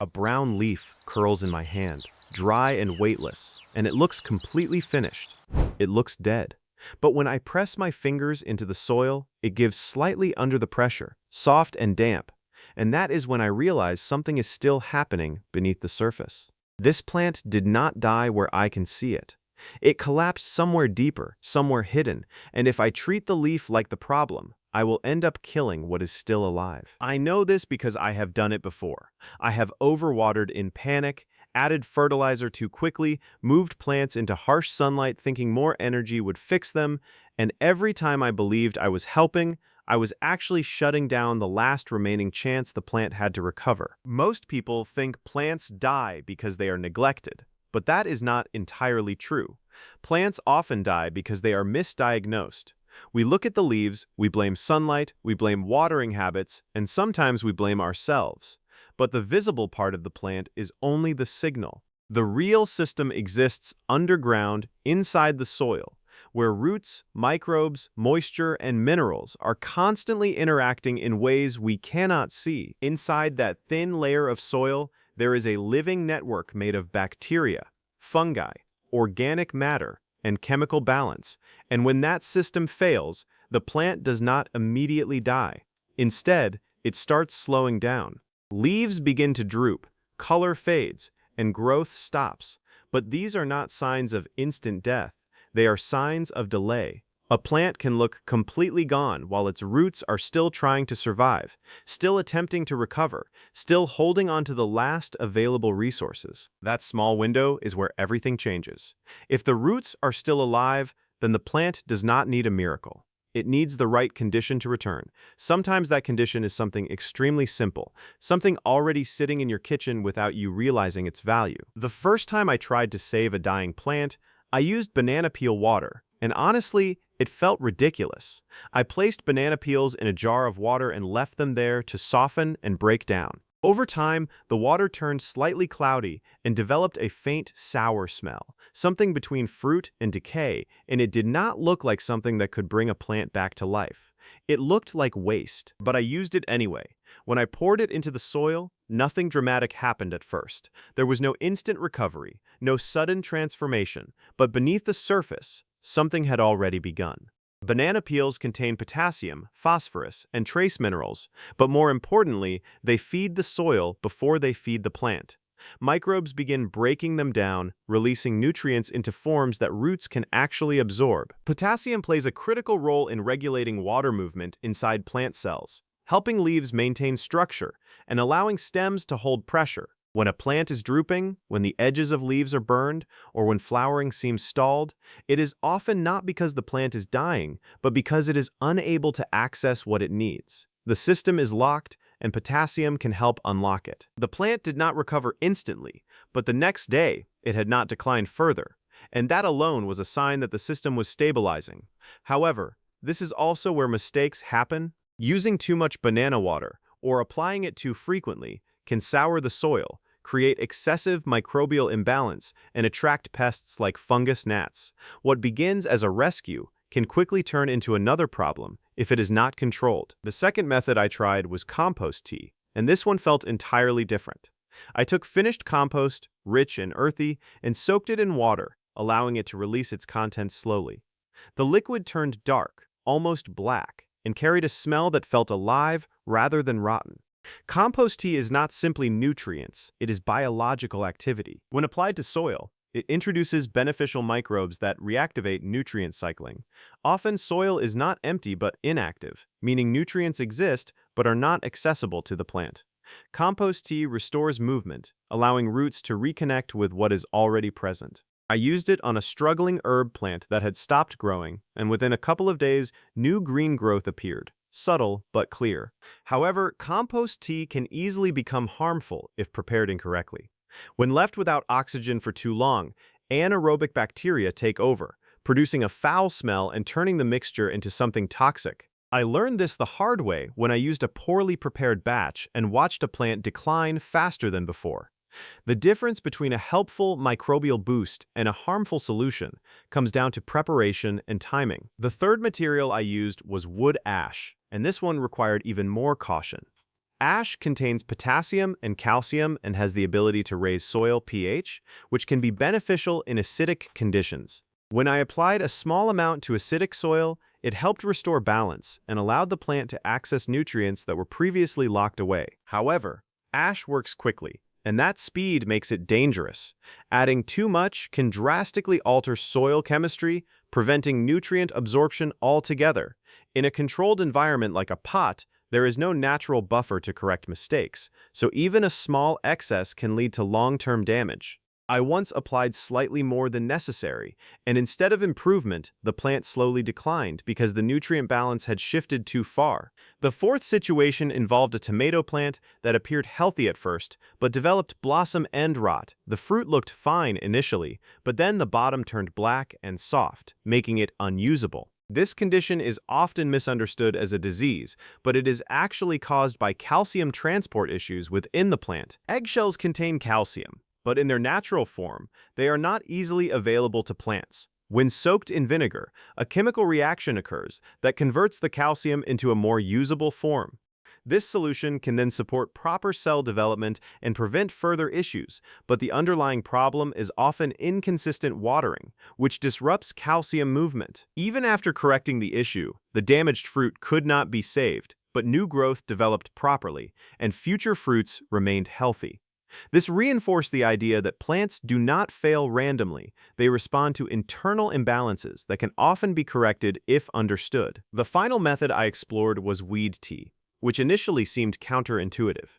A brown leaf curls in my hand, dry and weightless, and it looks completely finished. It looks dead. But when I press my fingers into the soil, it gives slightly under the pressure, soft and damp, and that is when I realize something is still happening beneath the surface. This plant did not die where I can see it. It collapsed somewhere deeper, somewhere hidden, and if I treat the leaf like the problem, I will end up killing what is still alive. I know this because I have done it before. I have overwatered in panic, added fertilizer too quickly, moved plants into harsh sunlight thinking more energy would fix them, and every time I believed I was helping, I was actually shutting down the last remaining chance the plant had to recover. Most people think plants die because they are neglected, but that is not entirely true. Plants often die because they are misdiagnosed. We look at the leaves, we blame sunlight, we blame watering habits, and sometimes we blame ourselves. But the visible part of the plant is only the signal. The real system exists underground, inside the soil, where roots, microbes, moisture, and minerals are constantly interacting in ways we cannot see. Inside that thin layer of soil, there is a living network made of bacteria, fungi, organic matter, and chemical balance, and when that system fails, the plant does not immediately die. Instead, it starts slowing down. Leaves begin to droop, color fades, and growth stops. But these are not signs of instant death. They are signs of delay. A plant can look completely gone while its roots are still trying to survive, still attempting to recover, still holding on to the last available resources. That small window is where everything changes. If the roots are still alive, then the plant does not need a miracle. It needs the right condition to return. Sometimes that condition is something extremely simple, something already sitting in your kitchen without you realizing its value. The first time I tried to save a dying plant, I used banana peel water, and honestly, it felt ridiculous. I placed banana peels in a jar of water and left them there to soften and break down. Over time, the water turned slightly cloudy and developed a faint sour smell, something between fruit and decay, and it did not look like something that could bring a plant back to life. It looked like waste, but I used it anyway. When I poured it into the soil, nothing dramatic happened at first. There was no instant recovery, no sudden transformation, but beneath the surface, something had already begun. Banana peels contain potassium, phosphorus, and trace minerals, but more importantly, they feed the soil before they feed the plant. Microbes begin breaking them down, releasing nutrients into forms that roots can actually absorb. Potassium plays a critical role in regulating water movement inside plant cells, helping leaves maintain structure and allowing stems to hold pressure. When a plant is drooping, when the edges of leaves are burned, or when flowering seems stalled, it is often not because the plant is dying, but because it is unable to access what it needs. The system is locked, and potassium can help unlock it. The plant did not recover instantly, but the next day, it had not declined further, and that alone was a sign that the system was stabilizing. However, this is also where mistakes happen. Using too much banana water, or applying it too frequently, can sour the soil, create excessive microbial imbalance, and attract pests like fungus gnats. What begins as a rescue can quickly turn into another problem if it is not controlled. The second method I tried was compost tea, and this one felt entirely different. I took finished compost, rich and earthy, and soaked it in water, allowing it to release its contents slowly. The liquid turned dark, almost black, and carried a smell that felt alive rather than rotten. Compost tea is not simply nutrients, it is biological activity. When applied to soil, it introduces beneficial microbes that reactivate nutrient cycling. Often, soil is not empty but inactive, meaning nutrients exist but are not accessible to the plant. Compost tea restores movement, allowing roots to reconnect with what is already present. I used it on a struggling herb plant that had stopped growing, and within a couple of days, new green growth appeared. Subtle but clear. However, compost tea can easily become harmful if prepared incorrectly. When left without oxygen for too long, anaerobic bacteria take over, producing a foul smell and turning the mixture into something toxic. I learned this the hard way when I used a poorly prepared batch and watched a plant decline faster than before. The difference between a helpful microbial boost and a harmful solution comes down to preparation and timing. The third material I used was wood ash, and this one required even more caution. Ash contains potassium and calcium and has the ability to raise soil pH, which can be beneficial in acidic conditions. When I applied a small amount to acidic soil, it helped restore balance and allowed the plant to access nutrients that were previously locked away. However, ash works quickly, and that speed makes it dangerous. Adding too much can drastically alter soil chemistry, preventing nutrient absorption altogether. In a controlled environment like a pot, there is no natural buffer to correct mistakes, so even a small excess can lead to long-term damage. I once applied slightly more than necessary, and instead of improvement, the plant slowly declined because the nutrient balance had shifted too far. The fourth situation involved a tomato plant that appeared healthy at first, but developed blossom end rot. The fruit looked fine initially, but then the bottom turned black and soft, making it unusable. This condition is often misunderstood as a disease, but it is actually caused by calcium transport issues within the plant. Eggshells contain calcium, but in their natural form, they are not easily available to plants. When soaked in vinegar, a chemical reaction occurs that converts the calcium into a more usable form. This solution can then support proper cell development and prevent further issues, but the underlying problem is often inconsistent watering, which disrupts calcium movement. Even after correcting the issue, the damaged fruit could not be saved, but new growth developed properly, and future fruits remained healthy. This reinforced the idea that plants do not fail randomly. They respond to internal imbalances that can often be corrected if understood. The final method I explored was weed tea, which initially seemed counterintuitive.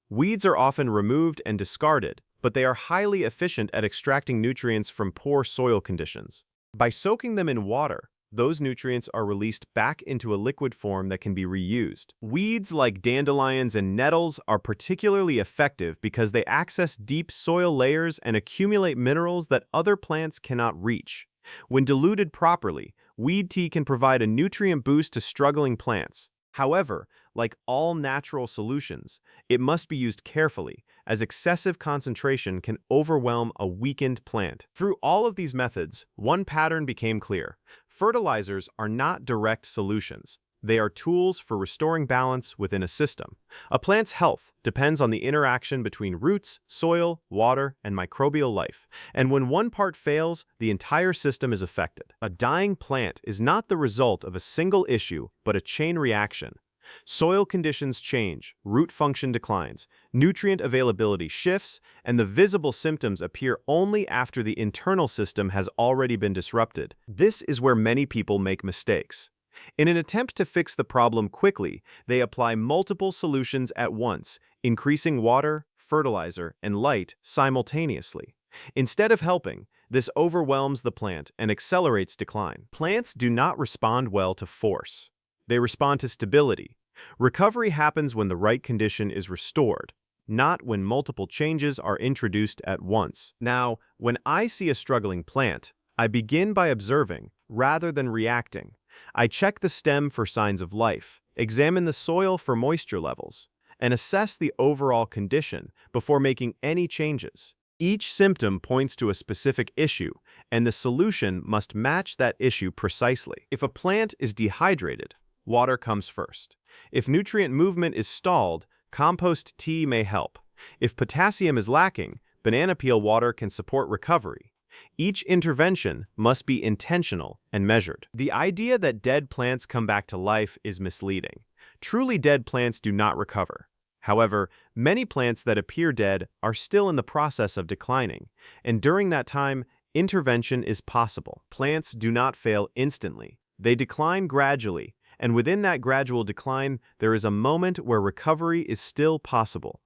Weeds are often removed and discarded, but they are highly efficient at extracting nutrients from poor soil conditions. By soaking them in water, those nutrients are released back into a liquid form that can be reused. Weeds like dandelions and nettles are particularly effective because they access deep soil layers and accumulate minerals that other plants cannot reach. When diluted properly, weed tea can provide a nutrient boost to struggling plants. However, like all natural solutions, it must be used carefully, as excessive concentration can overwhelm a weakened plant. Through all of these methods, one pattern became clear. Fertilizers are not direct solutions. They are tools for restoring balance within a system. A plant's health depends on the interaction between roots, soil, water, and microbial life. And when one part fails, the entire system is affected. A dying plant is not the result of a single issue, but a chain reaction. Soil conditions change, root function declines, nutrient availability shifts, and the visible symptoms appear only after the internal system has already been disrupted. This is where many people make mistakes. In an attempt to fix the problem quickly, they apply multiple solutions at once, increasing water, fertilizer, and light simultaneously. Instead of helping, this overwhelms the plant and accelerates decline. Plants do not respond well to force. They respond to stability. Recovery happens when the right condition is restored, not when multiple changes are introduced at once. Now, when I see a struggling plant, I begin by observing rather than reacting. I check the stem for signs of life, examine the soil for moisture levels, and assess the overall condition before making any changes. Each symptom points to a specific issue, and the solution must match that issue precisely. If a plant is dehydrated, water comes first. If nutrient movement is stalled, compost tea may help. If potassium is lacking, banana peel water can support recovery. Each intervention must be intentional and measured. The idea that dead plants come back to life is misleading. Truly dead plants do not recover. However, many plants that appear dead are still in the process of declining, and during that time, intervention is possible. Plants do not fail instantly. They decline gradually, and within that gradual decline, there is a moment where recovery is still possible.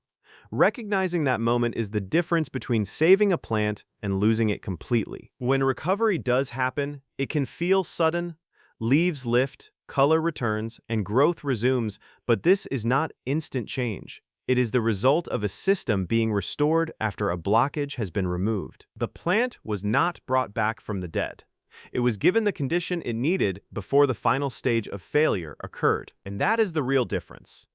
Recognizing that moment is the difference between saving a plant and losing it completely. When recovery does happen, it can feel sudden, leaves lift, color returns, and growth resumes, but this is not instant change. It is the result of a system being restored after a blockage has been removed. The plant was not brought back from the dead. It was given the condition it needed before the final stage of failure occurred. And that is the real difference.